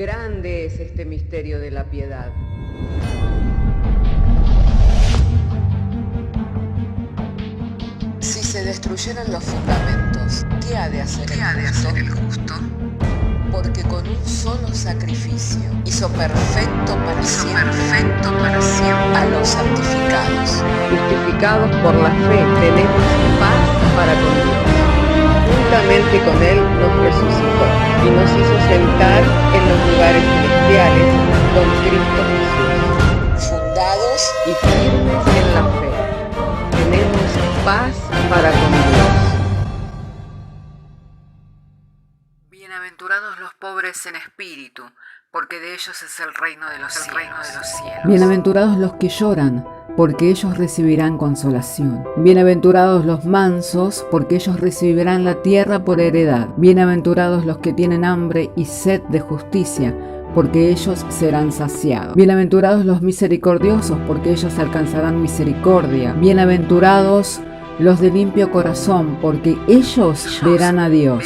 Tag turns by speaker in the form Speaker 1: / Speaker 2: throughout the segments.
Speaker 1: Grande es este misterio de la piedad.
Speaker 2: Si se destruyeran los fundamentos, ¿qué ha de hacer el justo? Porque con un solo sacrificio hizo perfecto para siempre a los santificados.
Speaker 1: Justificados por la fe, tenemos paz para con Dios. Juntamente con Él nos resucitó y nos hizo sentar en los lugares celestiales con Cristo Jesús.
Speaker 2: Fundados
Speaker 1: y firmes en la fe, tenemos paz para con Dios.
Speaker 3: Bienaventurados los pobres en espíritu, porque de ellos es el reino de los cielos.
Speaker 4: Bienaventurados los que lloran, porque ellos recibirán consolación. Bienaventurados los mansos, porque ellos recibirán la tierra por heredad. Bienaventurados los que tienen hambre y sed de justicia, porque ellos serán saciados. Bienaventurados los misericordiosos, porque ellos alcanzarán misericordia. Bienaventurados los de limpio corazón, porque ellos verán a Dios.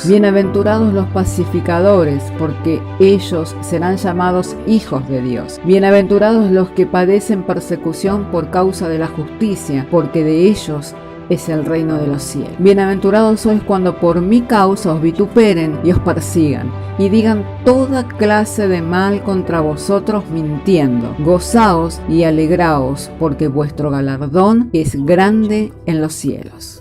Speaker 4: Bienaventurados los pacificadores, porque ellos serán llamados hijos de Dios. Bienaventurados los que padecen persecución por causa de la justicia, porque de ellos es el reino de los cielos. Bienaventurados sois cuando por mi causa os vituperen y os persigan, y digan toda clase de mal contra vosotros mintiendo. Gozaos y alegraos, porque vuestro galardón es grande en los cielos.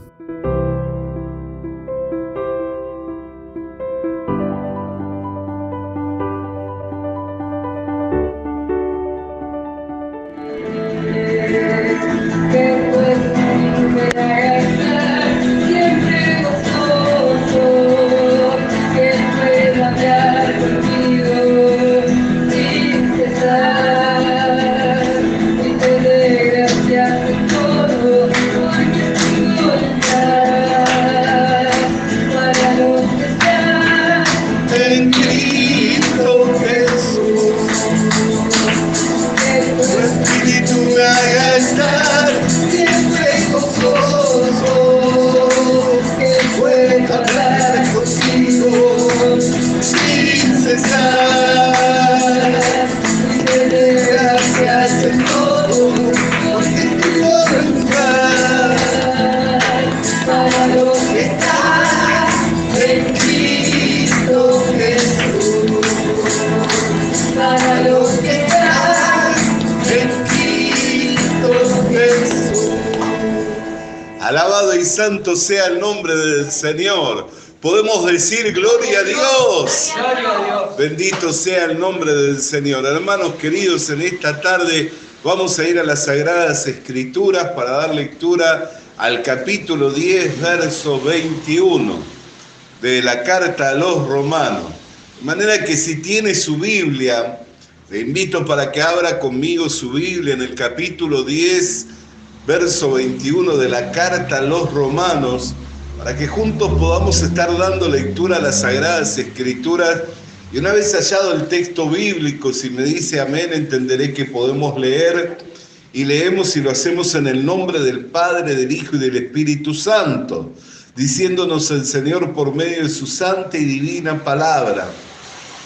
Speaker 5: Alabado y santo sea el nombre del Señor. Podemos decir gloria a Dios.
Speaker 6: Gloria a Dios.
Speaker 5: Bendito sea el nombre del Señor. Hermanos queridos, en esta tarde vamos a ir a las Sagradas Escrituras para dar lectura al capítulo 10, verso 21 de la carta a los Romanos. De manera que si tiene su Biblia, le invito para que abra conmigo su Biblia en el capítulo 10, verso 21 de la carta a los Romanos, para que juntos podamos estar dando lectura a las Sagradas Escrituras. Y una vez hallado el texto bíblico, si me dice amén, entenderé que podemos leer, y leemos y lo hacemos en el nombre del Padre, del Hijo y del Espíritu Santo, diciéndonos el Señor por medio de su santa y divina palabra.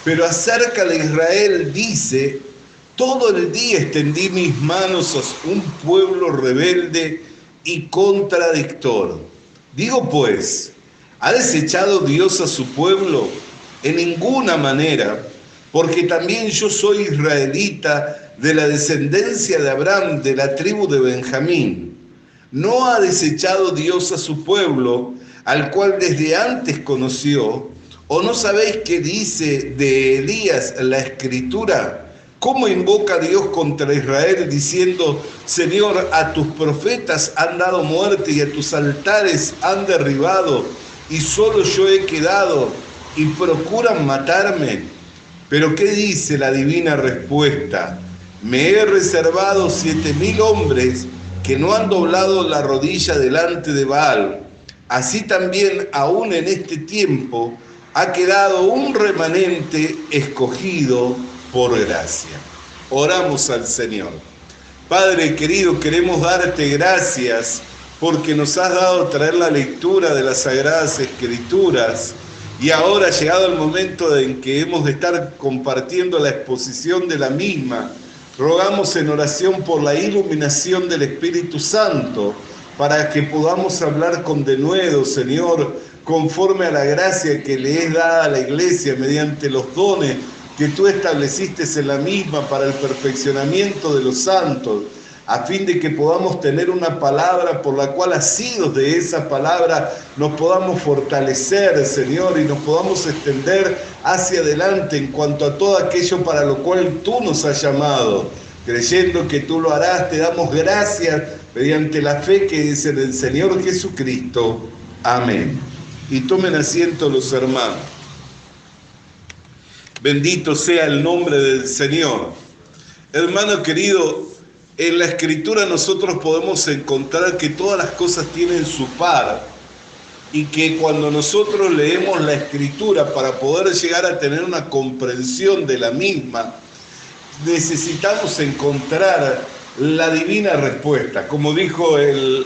Speaker 5: Pero acerca de Israel dice: todo el día extendí mis manos a un pueblo rebelde y contradictor. Digo pues, ¿ha desechado Dios a su pueblo? En ninguna manera, porque también yo soy israelita de la descendencia de Abraham, de la tribu de Benjamín. ¿No ha desechado Dios a su pueblo, al cual desde antes conoció? ¿O no sabéis qué dice de Elías la Escritura? ¿Cómo invoca Dios contra Israel diciendo: Señor, a tus profetas han dado muerte y a tus altares han derribado, y solo yo he quedado, y procuran matarme? Pero ¿qué dice la divina respuesta? Me he reservado 7,000 hombres que no han doblado la rodilla delante de Baal. Así también, aún en este tiempo, ha quedado un remanente escogido por gracia. Oramos al Señor. Padre querido, queremos darte gracias porque nos has dado traer la lectura de las Sagradas Escrituras, Y ahora, llegado el momento en que hemos de estar compartiendo la exposición de la misma, rogamos en oración por la iluminación del Espíritu Santo, para que podamos hablar con denuedo, Señor, conforme a la gracia que le es dada a la Iglesia mediante los dones que tú estableciste en la misma para el perfeccionamiento de los santos, a fin de que podamos tener una palabra por la cual, asidos de esa palabra, nos podamos fortalecer, Señor, y nos podamos extender hacia adelante en cuanto a todo aquello para lo cual tú nos has llamado. Creyendo que tú lo harás, te damos gracias mediante la fe que es en el Señor Jesucristo. Amén. Y tomen asiento los hermanos. Bendito sea el nombre del Señor. Hermano querido, en la Escritura nosotros podemos encontrar que todas las cosas tienen su par y que cuando nosotros leemos la Escritura para poder llegar a tener una comprensión de la misma, necesitamos encontrar la divina respuesta. Como dijo el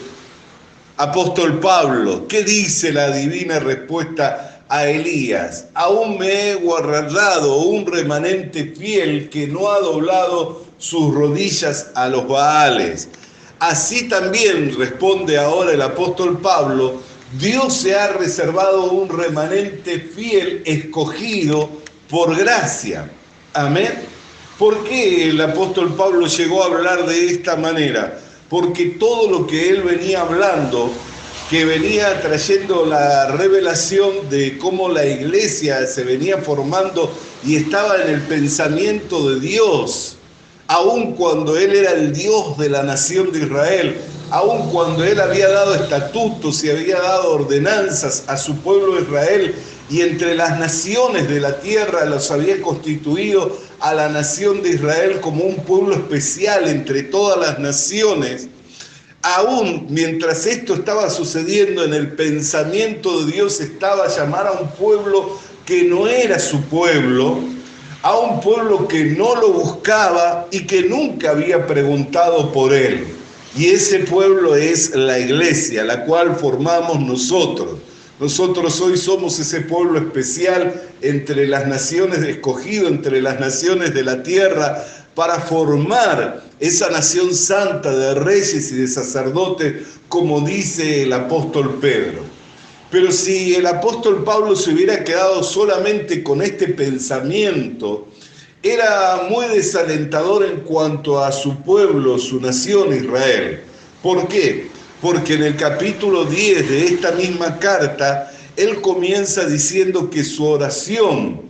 Speaker 5: apóstol Pablo, ¿qué dice la divina respuesta a Elías? Aún me he guardado un remanente fiel que no ha doblado sus rodillas a los Baales. Así también responde ahora el apóstol Pablo, Dios se ha reservado un remanente fiel escogido por gracia. Amén. ¿Por qué el apóstol Pablo llegó a hablar de esta manera? Porque todo lo que él venía hablando, que venía trayendo la revelación de cómo la iglesia se venía formando y estaba en el pensamiento de Dios, aun cuando él era el Dios de la nación de Israel, aun cuando él había dado estatutos y había dado ordenanzas a su pueblo Israel, y entre las naciones de la tierra los había constituido a la nación de Israel como un pueblo especial entre todas las naciones, aún mientras esto estaba sucediendo en el pensamiento de Dios, estaba a llamar a un pueblo que no era su pueblo, a un pueblo que no lo buscaba y que nunca había preguntado por él. Y ese pueblo es la iglesia, la cual formamos nosotros. Nosotros hoy somos ese pueblo especial entre las naciones, escogido entre las naciones de la tierra, para formar esa nación santa de reyes y de sacerdotes, como dice el apóstol Pedro. Pero si el apóstol Pablo se hubiera quedado solamente con este pensamiento, era muy desalentador en cuanto a su pueblo, su nación Israel. ¿Por qué? Porque en el capítulo 10 de esta misma carta, él comienza diciendo que su oración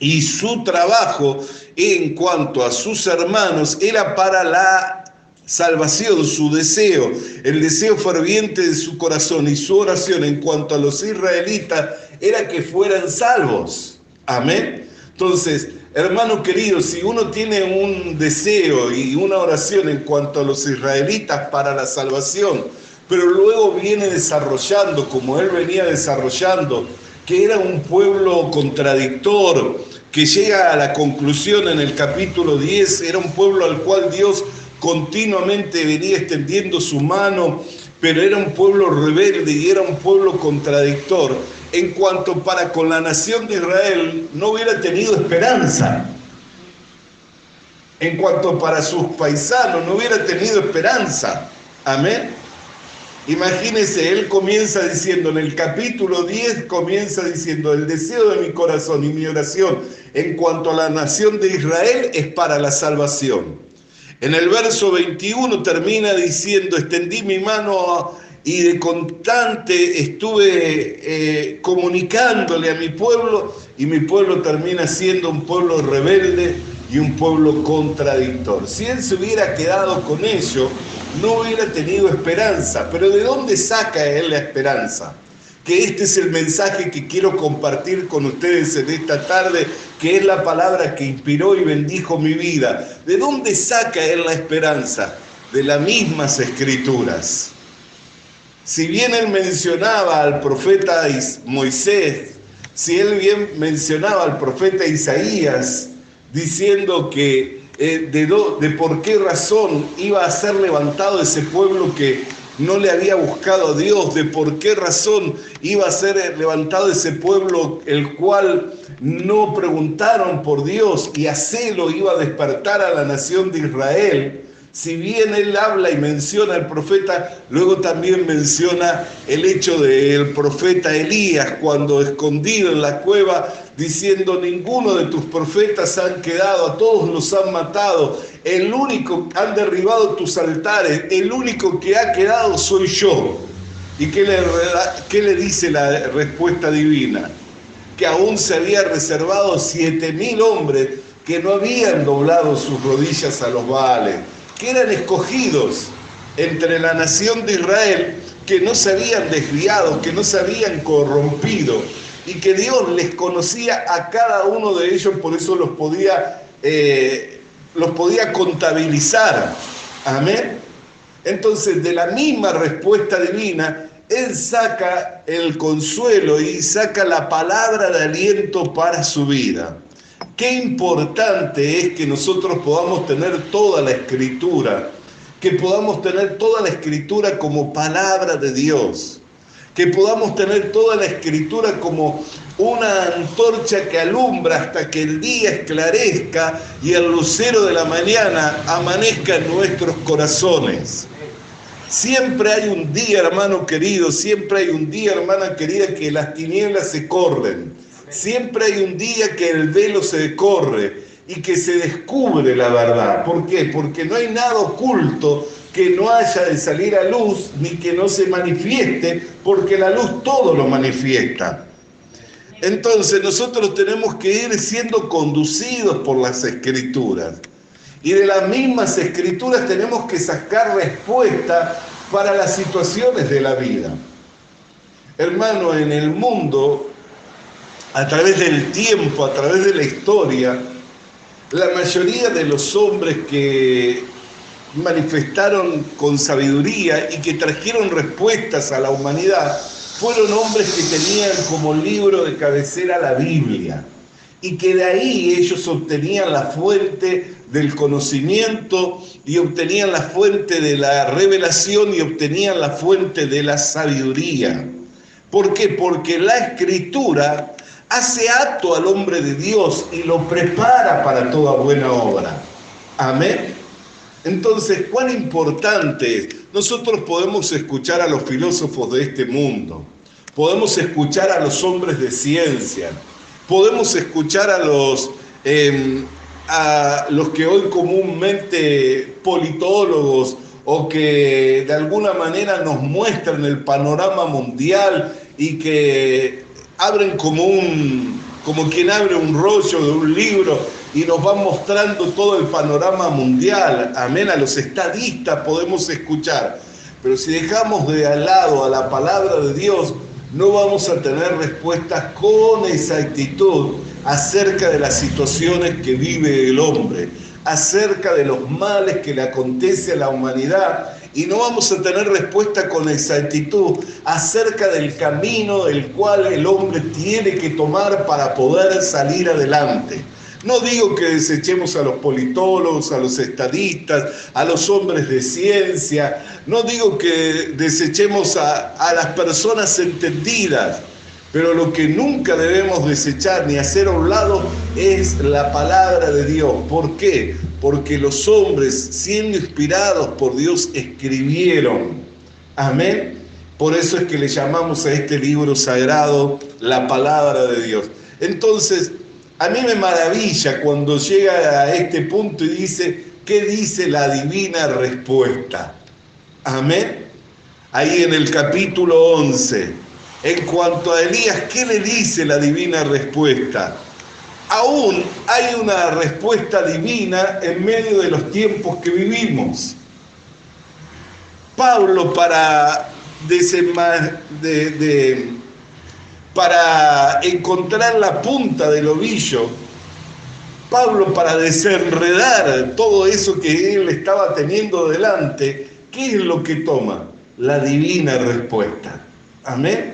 Speaker 5: y su trabajo en cuanto a sus hermanos era para la salvación, su deseo, el deseo ferviente de su corazón y su oración en cuanto a los israelitas era que fueran salvos. Amén. Entonces, hermano querido, si uno tiene un deseo y una oración en cuanto a los israelitas para la salvación, pero luego viene desarrollando, como él venía desarrollando, que era un pueblo contradictor, que llega a la conclusión en el capítulo 10, era un pueblo al cual Dios continuamente venía extendiendo su mano, pero era un pueblo rebelde y era un pueblo contradictor, en cuanto para con la nación de Israel no hubiera tenido esperanza, en cuanto para sus paisanos no hubiera tenido esperanza. Amén. Imagínense, él comienza diciendo, en el capítulo 10 comienza diciendo, el deseo de mi corazón y mi oración en cuanto a la nación de Israel es para la salvación. En el verso 21 termina diciendo, extendí mi mano y de constante estuve comunicándole a mi pueblo, y mi pueblo termina siendo un pueblo rebelde y un pueblo contradictor. Si él se hubiera quedado con ello, no hubiera tenido esperanza. Pero ¿de dónde saca él la esperanza? Que este es el mensaje que quiero compartir con ustedes en esta tarde, que es la palabra que inspiró y bendijo mi vida. ¿De dónde saca él la esperanza? De las mismas Escrituras. Si bien él mencionaba al profeta Moisés, si él bien mencionaba al profeta Isaías, diciendo que de por qué razón iba a ser levantado ese pueblo que no le había buscado a Dios, de por qué razón iba a ser levantado ese pueblo, el cual no preguntaron por Dios, y a celo iba a despertar a la nación de Israel. Si bien él habla y menciona al profeta, luego también menciona el hecho del profeta Elías, cuando escondido en la cueva, diciendo: ninguno de tus profetas han quedado, a todos los han matado, el único, han derribado tus altares, el único que ha quedado soy yo. ¿Y qué le dice la respuesta divina? Que aún se había reservado 7.000 hombres que no habían doblado sus rodillas a los Baales, que eran escogidos entre la nación de Israel, que no se habían desviado, que no se habían corrompido, y que Dios les conocía a cada uno de ellos, por eso los podía contabilizar. Amén. Entonces, de la misma respuesta divina, Él saca el consuelo y saca la palabra de aliento para su vida. Qué importante es que nosotros podamos tener toda la Escritura, que podamos tener toda la Escritura como palabra de Dios, que podamos tener toda la Escritura como una antorcha que alumbra hasta que el día esclarezca y el lucero de la mañana amanezca en nuestros corazones. Siempre hay un día, hermano querido, siempre hay un día, hermana querida, que las tinieblas se corren. Siempre hay un día que el velo se corre y que se descubre la verdad. ¿Por qué? Porque no hay nada oculto que no haya de salir a luz, ni que no se manifieste, porque la luz todo lo manifiesta. Entonces nosotros tenemos que ir siendo conducidos por las Escrituras. Y de las mismas Escrituras tenemos que sacar respuesta para las situaciones de la vida. Hermano, en el mundo, a través del tiempo, a través de la historia, la mayoría de los hombres que manifestaron con sabiduría y que trajeron respuestas a la humanidad fueron hombres que tenían como libro de cabecera la Biblia, y que de ahí ellos obtenían la fuente del conocimiento y obtenían la fuente de la revelación y obtenían la fuente de la sabiduría. ¿Por qué? Porque la Escritura hace apto al hombre de Dios y lo prepara para toda buena obra. Amén. Entonces, cuán importante es. Nosotros podemos escuchar a los filósofos de este mundo, podemos escuchar a los hombres de ciencia, podemos escuchar a los que hoy comúnmente politólogos, o que de alguna manera nos muestran el panorama mundial y que abren como quien abre un rollo de un libro y nos van mostrando todo el panorama mundial. Amén. A los estadistas podemos escuchar, pero si dejamos de al lado a la palabra de Dios, no vamos a tener respuestas con exactitud acerca de las situaciones que vive el hombre, acerca de los males que le acontece a la humanidad, y no vamos a tener respuesta con exactitud acerca del camino el cual el hombre tiene que tomar para poder salir adelante. No digo que desechemos a los politólogos, a los estadistas, a los hombres de ciencia, no digo que desechemos a las personas entendidas, pero lo que nunca debemos desechar ni hacer a un lado es la palabra de Dios. ¿Por qué? Porque los hombres, siendo inspirados por Dios, escribieron. Amén. Por eso es que le llamamos a este libro sagrado la palabra de Dios. Entonces, a mí me maravilla cuando llega a este punto y dice: ¿qué dice la divina respuesta? Amén. Ahí en el capítulo 11. En cuanto a Elías, ¿qué le dice la divina respuesta? Aún hay una respuesta divina en medio de los tiempos que vivimos. Pablo, para encontrar la punta del ovillo, Pablo, para desenredar todo eso que él estaba teniendo delante, ¿qué es lo que toma? La divina respuesta. Amén.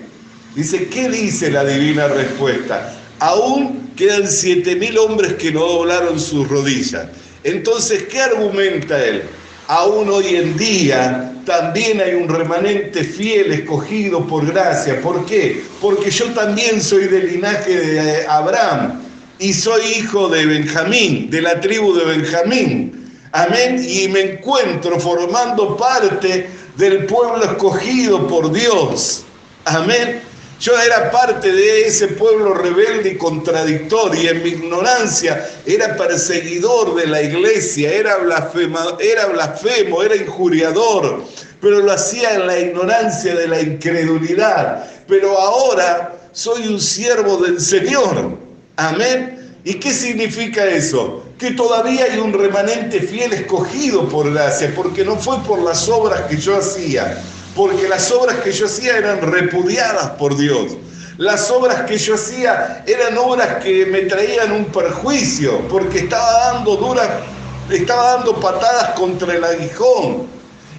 Speaker 5: Dice: ¿qué dice la divina respuesta? Aún quedan 7.000 hombres que no doblaron sus rodillas. Entonces, ¿qué argumenta él? aún hoy en día también hay un remanente fiel escogido por gracia. ¿Por qué? Porque yo también soy del linaje de Abraham y soy hijo de Benjamín, de la tribu de Benjamín. Amén. Y me encuentro formando parte del pueblo escogido por Dios. Amén. Yo era parte de ese pueblo rebelde y contradictorio, y en mi ignorancia era perseguidor de la iglesia, era blasfemo, era injuriador, pero lo hacía en la ignorancia de la incredulidad. Pero ahora soy un siervo del Señor. Amén. ¿Y qué significa eso? Que todavía hay un remanente fiel escogido por gracia, porque no fue por las obras que yo hacía, porque las obras que yo hacía eran repudiadas por Dios. Las obras que yo hacía eran obras que me traían un perjuicio, porque estaba dando patadas contra el aguijón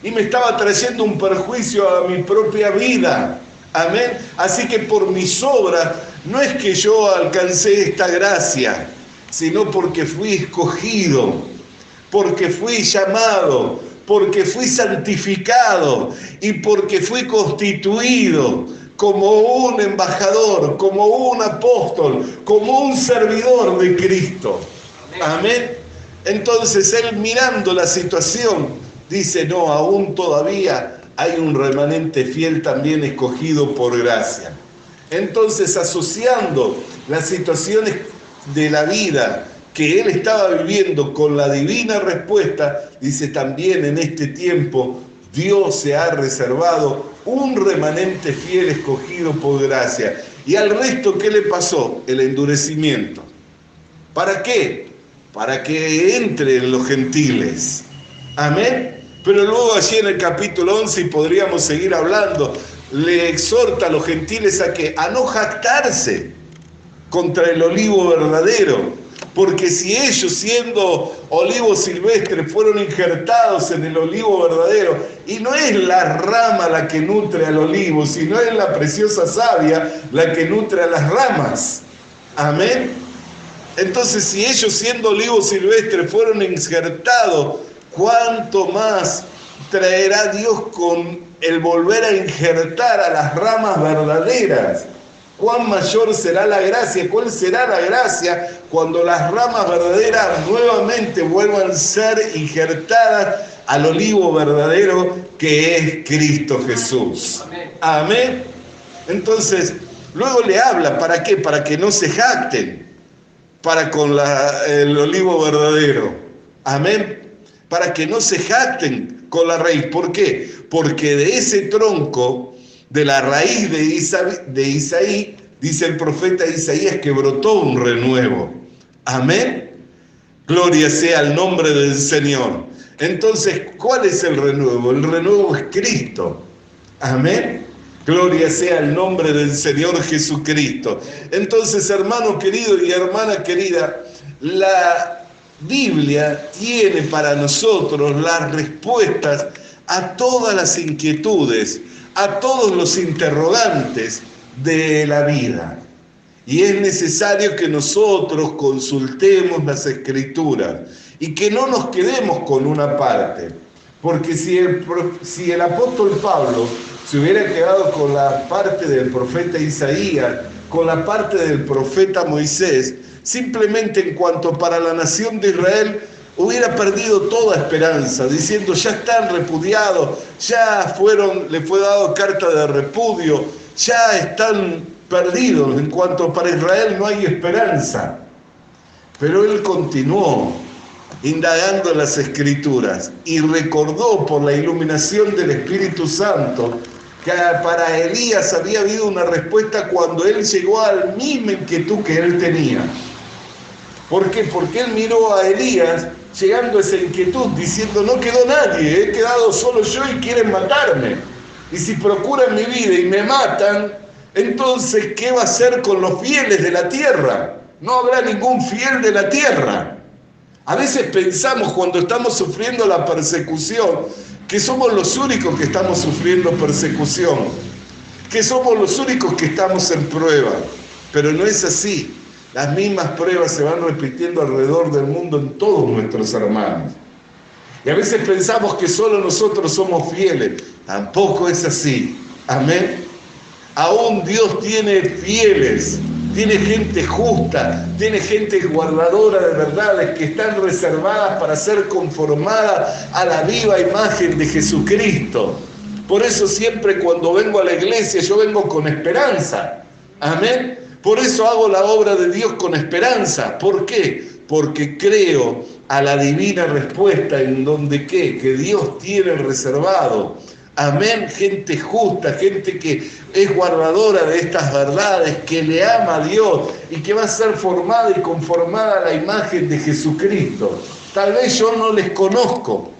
Speaker 5: y me estaba trayendo un perjuicio a mi propia vida. Amén. Así que por mis obras no es que yo alcancé esta gracia, sino porque fui escogido, porque fui llamado, porque fui santificado y porque fui constituido como un embajador, como un apóstol, como un servidor de Cristo. Amén. Entonces él, mirando la situación, dice, no, aún todavía hay un remanente fiel también escogido por gracia. Entonces, asociando las situaciones de la vida que él estaba viviendo con la divina respuesta, dice, también en este tiempo Dios se ha reservado un remanente fiel escogido por gracia. ¿Y al resto qué le pasó? El endurecimiento. ¿Para qué? Para que entren los gentiles. Amén. Pero luego allí en el capítulo 11, y podríamos seguir hablando, le exhorta a los gentiles a no jactarse contra el olivo verdadero. Porque si ellos, siendo olivos silvestres, fueron injertados en el olivo verdadero, y no es la rama la que nutre al olivo, sino es la preciosa savia la que nutre a las ramas. Amén. Entonces, si ellos, siendo olivos silvestres, fueron injertados, ¿cuánto más traerá Dios con el volver a injertar a las ramas verdaderas? ¿Cuán mayor será la gracia? ¿Cuál será la gracia cuando las ramas verdaderas nuevamente vuelvan a ser injertadas al olivo verdadero que es Cristo Jesús? Amén. Entonces, luego le habla, ¿para qué? Para que no se jacten con el olivo verdadero. Amén. Para que no se jacten con la raíz. ¿Por qué? Porque de ese tronco, de la raíz de Isaí, dice el profeta Isaías, que brotó un renuevo. Amén. Gloria sea al nombre del Señor. Entonces, ¿cuál es el renuevo? El renuevo es Cristo. Amén. Gloria sea el nombre del Señor Jesucristo. Entonces, hermano querido y hermana querida, la Biblia tiene para nosotros las respuestas a todas las inquietudes, a todos los interrogantes de la vida. Y es necesario que nosotros consultemos las Escrituras y que no nos quedemos con una parte. Porque si el apóstol Pablo se hubiera quedado con la parte del profeta Isaías, con la parte del profeta Moisés, simplemente en cuanto para la nación de Israel, hubiera perdido toda esperanza, diciendo, ya están repudiados, le fue dado carta de repudio, ya están perdidos, en cuanto para Israel no hay esperanza. Pero él continuó indagando las Escrituras y recordó por la iluminación del Espíritu Santo que para Elías había habido una respuesta cuando él llegó a la misma inquietud que él tenía. ¿Por qué? Porque él miró a Elías llegando a esa inquietud, diciendo, no quedó nadie, he quedado solo yo y quieren matarme. Y si procuran mi vida y me matan, entonces, ¿qué va a hacer con los fieles de la tierra? No habrá ningún fiel de la tierra. A veces pensamos, cuando estamos sufriendo la persecución, que somos los únicos que estamos sufriendo persecución, que somos los únicos que estamos en prueba. Pero no es así. Las mismas pruebas se van repitiendo alrededor del mundo en todos nuestros hermanos. Y a veces pensamos que solo nosotros somos fieles. Tampoco es así. Amén. Aún Dios tiene fieles, tiene gente justa, tiene gente guardadora de verdades que están reservadas para ser conformadas a la viva imagen de Jesucristo. Por eso siempre cuando vengo a la iglesia yo vengo con esperanza. Amén. Por eso hago la obra de Dios con esperanza. ¿Por qué? Porque creo a la divina respuesta en donde ¿qué? Que Dios tiene reservado. Amén, gente justa, gente que es guardadora de estas verdades, que le ama a Dios y que va a ser formada y conformada a la imagen de Jesucristo. Tal vez yo no les conozco,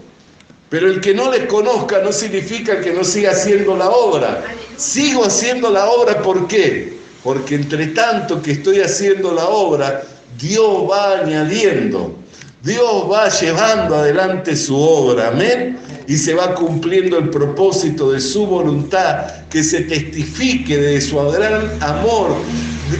Speaker 5: pero el que no les conozca no significa que no siga haciendo la obra. Sigo haciendo la obra, ¿por qué? Porque entre tanto que estoy haciendo la obra, Dios va añadiendo, Dios va llevando adelante su obra, amén. Y se va cumpliendo el propósito de su voluntad, que se testifique de su gran amor,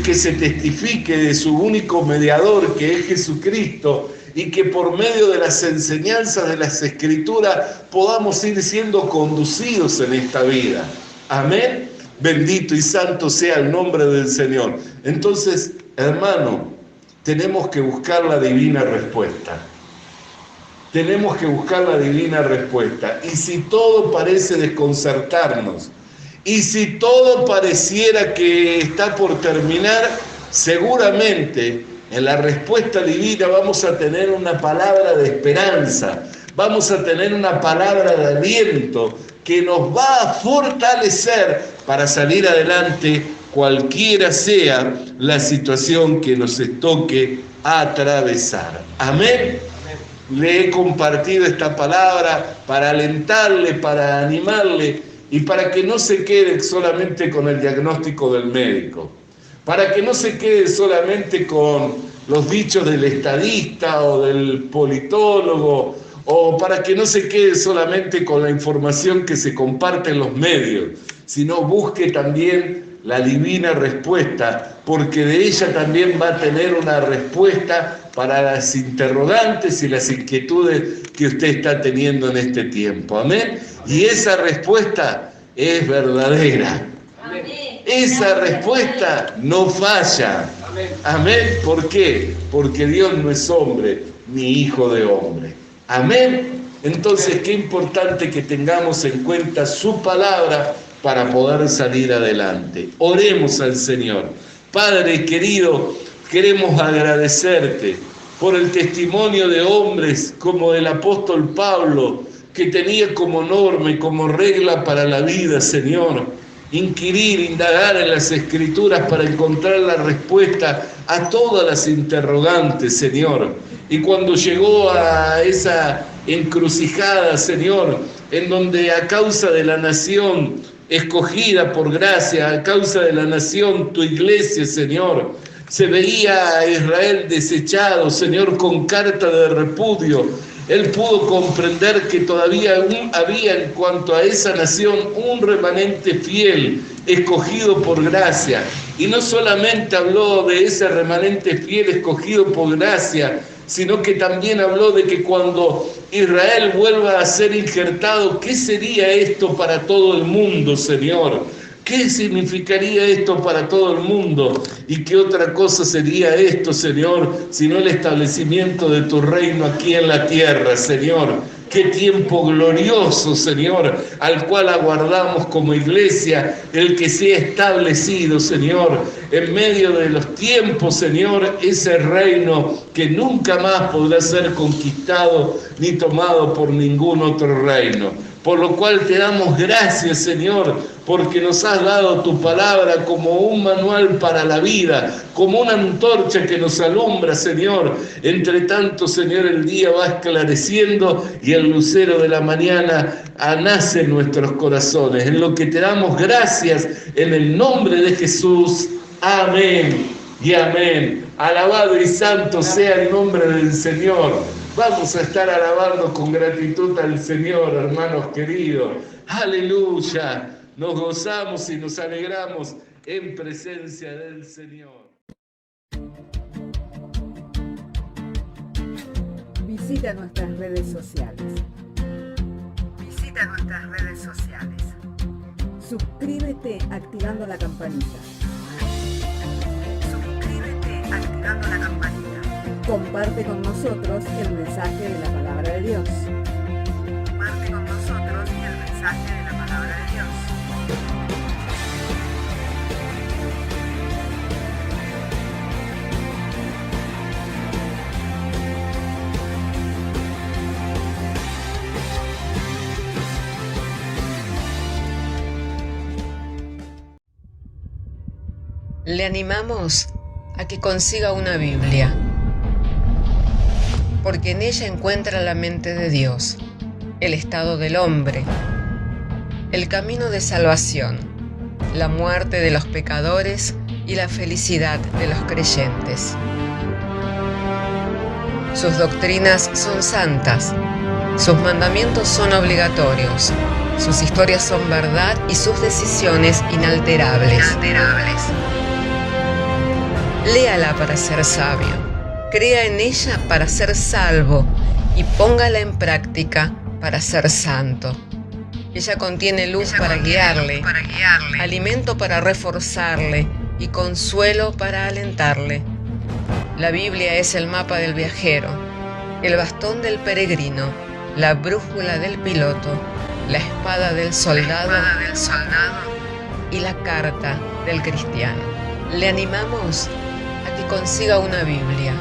Speaker 5: que se testifique de su único mediador, que es Jesucristo, y que por medio de las enseñanzas de las Escrituras podamos ir siendo conducidos en esta vida. Amén. Bendito y santo sea el nombre del Señor. Entonces, hermano, tenemos que buscar la divina respuesta. Tenemos que buscar la divina respuesta. Y si todo parece desconcertarnos, y si todo pareciera que está por terminar, seguramente en la respuesta divina vamos a tener una palabra de esperanza, vamos a tener una palabra de aliento que nos va a fortalecer para salir adelante cualquiera sea la situación que nos toque atravesar. Amén. Le he compartido esta palabra para alentarle, para animarle y para que no se quede solamente con el diagnóstico del médico, para que no se quede solamente con los dichos del estadista o del politólogo, o para que no se quede solamente con la información que se comparte en los medios, sino busque también la divina respuesta, porque de ella también va a tener una respuesta para las interrogantes y las inquietudes que usted está teniendo en este tiempo. Amén. Y esa respuesta es verdadera. Amén. Esa respuesta no falla. Amén. ¿Por qué? Porque Dios no es hombre ni hijo de hombre. Amén. Entonces, qué importante que tengamos en cuenta su palabra para poder salir adelante. Oremos al Señor. Padre querido, queremos agradecerte por el testimonio de hombres como el apóstol Pablo, que tenía como norma y como regla para la vida, Señor, inquirir, indagar en las Escrituras para encontrar la respuesta a todas las interrogantes, Señor. Y cuando llegó a esa encrucijada, Señor, en donde a causa de la nación escogida por gracia, a causa de la nación, tu iglesia, Señor, se veía a Israel desechado, Señor, con carta de repudio. Él pudo comprender que todavía había en cuanto a esa nación un remanente fiel, escogido por gracia. Y no solamente habló de ese remanente fiel, escogido por gracia, sino que también habló de que cuando Israel vuelva a ser injertado, ¿qué sería esto para todo el mundo, Señor? ¿Qué significaría esto para todo el mundo? ¿Y qué otra cosa sería esto, Señor, sino el establecimiento de tu reino aquí en la tierra, Señor? Qué tiempo glorioso, Señor, al cual aguardamos como iglesia, el que sea establecido, Señor, en medio de los tiempos, Señor, ese reino que nunca más podrá ser conquistado ni tomado por ningún otro reino. Por lo cual te damos gracias, Señor, porque nos has dado tu palabra como un manual para la vida, como una antorcha que nos alumbra, Señor. Entre tanto, Señor, el día va esclareciendo y el lucero de la mañana nace en nuestros corazones. En lo que te damos gracias en el nombre de Jesús. Amén y amén. Alabado y santo sea el nombre del Señor. Vamos a estar alabando con gratitud al Señor, hermanos queridos. Aleluya. Nos gozamos y nos alegramos en presencia del Señor.
Speaker 4: Visita nuestras redes sociales.
Speaker 3: Visita nuestras redes sociales.
Speaker 4: Suscríbete activando la campanita.
Speaker 3: Suscríbete activando la campanita.
Speaker 4: Comparte con nosotros el mensaje de la palabra de Dios.
Speaker 3: Comparte con nosotros el mensaje de la palabra de Dios.
Speaker 2: Le animamos a que consiga una Biblia, porque en ella encuentra la mente de Dios, el estado del hombre, el camino de salvación, la muerte de los pecadores y la felicidad de los creyentes. Sus doctrinas son santas, sus mandamientos son obligatorios, sus historias son verdad y sus decisiones inalterables. Léala para ser sabio, crea en ella para ser salvo y póngala en práctica para ser santo. Ella contiene luz para guiarle, alimento para reforzarle y consuelo para alentarle. La Biblia es el mapa del viajero, el bastón del peregrino, la brújula del piloto, la espada del soldado y la carta del cristiano. Le animamos a que consiga una Biblia,